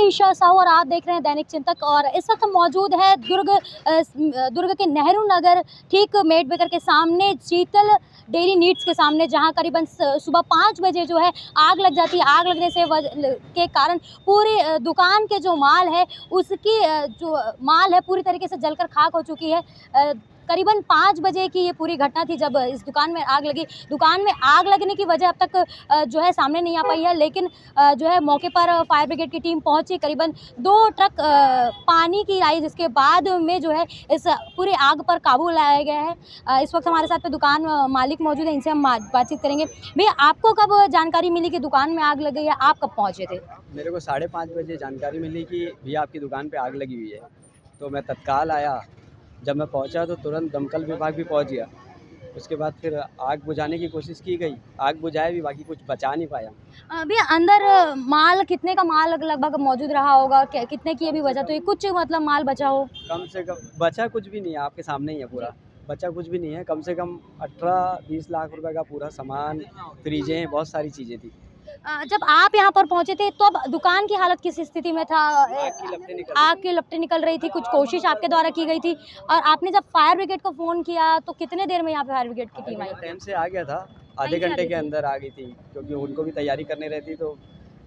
ईशा साहू और आप देख रहे हैं दैनिक चिंतक। और इस वक्त मौजूद है दुर्ग के नेहरू नगर ठीक मेडबेकर के सामने शीतल डेयरी नीड्स के सामने, जहां करीबन सुबह 5 बजे जो है आग लग जाती है। आग लगने से के कारण पूरी दुकान के जो माल है उसकी जो माल है पूरी तरीके से जलकर खाक हो चुकी है। करीबन 5 बजे की ये पूरी घटना थी जब इस दुकान में आग लगी। दुकान में आग लगने की वजह अब तक जो है सामने नहीं आ पाई है, लेकिन जो है मौके पर फायर ब्रिगेड की टीम पहुंची। करीबन 2 ट्रक पानी की आई, जिसके बाद में जो है इस पूरी आग पर काबू लाया गया है। इस वक्त हमारे साथ में दुकान मालिक मौजूद है, इनसे हम बातचीत करेंगे। भैया, आपको कब जानकारी मिली कि दुकान में आग लग गई है? आप कब पहुँचे थे? मेरे को 5:30 बजे जानकारी मिली कि भैया आपकी दुकान पे आग लगी हुई है, तो मैं तत्काल आया। जब मैं पहुंचा तो तुरंत दमकल विभाग भी पहुंच गया। उसके बाद फिर आग बुझाने की कोशिश की गई, आग बुझाया भी, बाकी कुछ बचा नहीं पाया। भैया, अंदर माल कितने का माल लगभग मौजूद रहा होगा? कितने की अभी बचा? तो ये कुछ मतलब माल बचा हो? कम से कम बचा कुछ भी नहीं है, आपके सामने ही है पूरा। बचा कुछ भी नहीं है, कम से कम 18-20 लाख रुपए का पूरा सामान, फ्रिजें, बहुत सारी चीज़ें थी। जब आप यहाँ पर पहुँचे थे तो अब दुकान की हालत किस स्थिति में था? आग की लपटें निकल रही थी, कुछ कोशिश आपके द्वारा की गई थी, और आपने जब फायर ब्रिगेड को फ़ोन किया तो कितने देर में यहाँ पे फायर ब्रिगेड की टीम आई? टाइम से आ गया था, आधे घंटे के अंदर आ गई थी, क्योंकि उनको भी तैयारी करनी रहती, तो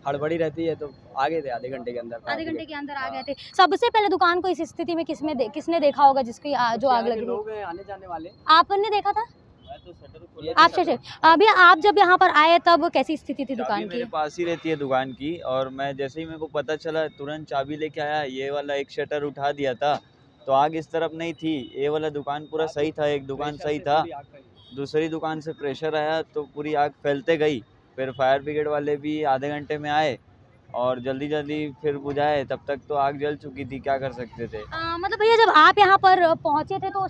हड़बड़ी रहती है, तो आ गए थे आधे घंटे के अंदर। आधे घंटे के अंदर आ गए थे। सबसे पहले दुकान को इस स्थिति में किसने देखा होगा जिसकी जो आग लगी? लोग आने जाने वाले। आपने देखा था? अच्छा। अभी आप जब यहाँ पर आए तब कैसी स्थिति थी दुकान की? मेरे पास ही रहती है दुकान की, और मैं जैसे ही मेरे को पता चला तुरंत चाबी लेके आया। ये वाला एक शटर उठा दिया था तो आग इस तरफ नहीं थी, ये वाला दुकान पूरा सही था, एक दुकान सही था। दूसरी दुकान से प्रेशर आया तो पूरी आग फैलते गई। फिर फायर ब्रिगेड वाले भी आधे घंटे में आए और जल्दी फिर बुझाए, तब तक तो आग जल चुकी थी, क्या कर सकते थे। मतलब भैया, जब आप यहाँ पर पहुँचे थे तो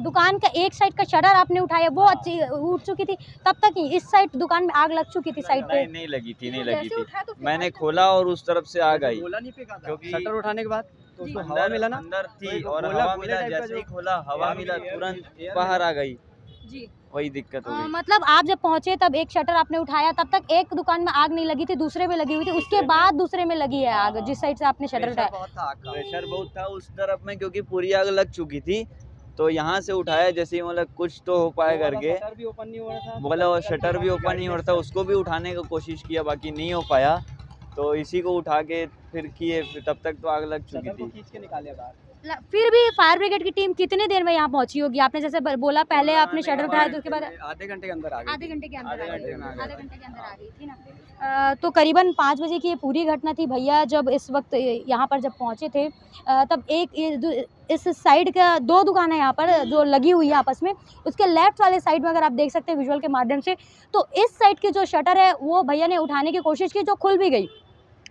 दुकान का एक साइड का शटर आपने उठाया, वो अच्छी उठ चुकी थी तब तक ही? इस साइड दुकान में आग लग चुकी थी साइड पे? नहीं लगी थी। मैंने खोला और उस तरफ से आग आई, क्योंकि शटर उठाने के बाद तो उसको हवा अंदर मिला ना, अंदर थी और हवा मिला। जैसे ही खोला हवा मिला, तुरंत बाहर आ गई जी। वही दिक्कत हो गई। मतलब आप जब पहुंचे तब एक शटर आपने उठाया, तब तक एक दुकान में आग नहीं लगी थी, दूसरे में लगी हुई थी। उसके बाद दूसरे में लगी है आग, जिस साइड से आपने शटर उठाया। प्रेशर बहुत था उस तरफ में, क्योंकि पूरी आग लग चुकी थी। तो यहाँ से उठाया जैसे ही, मतलब कुछ तो हो पाए करके, बोला वो शटर भी ओपन नहीं हो रहा था, उसको भी उठाने की कोशिश किया, बाकी नहीं हो पाया। तो इसी को उठा के फिर किए, तब तक तो आग लग चुकी थी। खींच के निकाले बाहर। फिर भी फायर ब्रिगेड की टीम कितने देर में यहाँ पहुंची होगी? आपने जैसे बोला पहले आपने शटर उठाया तो उसके बाद आधे घंटे के अंदर आ गई। आधे घंटे के अंदर आ गई थी ना। हाँ। तो करीबन 5 बजे की ये पूरी घटना थी। भैया जब इस वक्त यहाँ पर जब पहुँचे थे तब इस साइड का 2 दुकान है यहाँ पर जो लगी हुई है आपस में। उसके लेफ्ट वाले साइड में अगर आप देख सकते हैं विजुअल के माध्यम से, तो इस साइड की जो शटर है वो भैया ने उठाने की कोशिश की, जो खुल भी गई।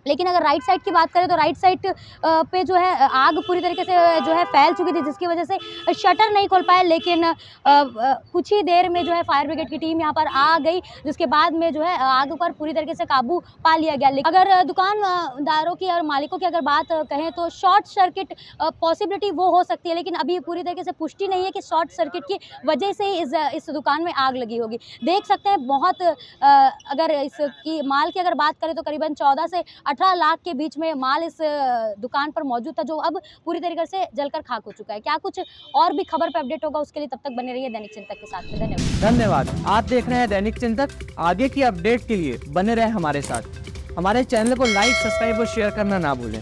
लेकिन अगर राइट साइड की बात करें तो राइट साइड पे जो है आग पूरी तरीके से जो है फैल चुकी थी, जिसकी वजह से शटर नहीं खोल पाए। लेकिन कुछ ही देर में जो है फायर ब्रिगेड की टीम यहाँ पर आ गई, जिसके बाद में जो है आग पर पूरी तरीके से काबू पा लिया गया। लेकिन अगर दुकानदारों की और मालिकों की अगर बात कहें तो शॉर्ट सर्किट पॉसिबिलिटी वो हो सकती है, लेकिन अभी पूरी तरीके से पुष्टि नहीं है कि शॉर्ट सर्किट की वजह से ही इस दुकान में आग लगी होगी। देख सकते हैं बहुत अगर इसकी माल की अगर बात करें तो करीबन 14 से 18 लाख के बीच में माल इस दुकान पर मौजूद था, जो अब पूरी तरीके से जलकर खाक हो चुका है। क्या कुछ और भी खबर पे अपडेट होगा, उसके लिए तब तक बने रहिए दैनिक चिंतक के साथ में। धन्यवाद। आप देख रहे हैं दैनिक चिंतक। आगे की अपडेट के लिए बने रहे हमारे साथ। हमारे चैनल को लाइक, सब्सक्राइब और शेयर करना ना भूलें।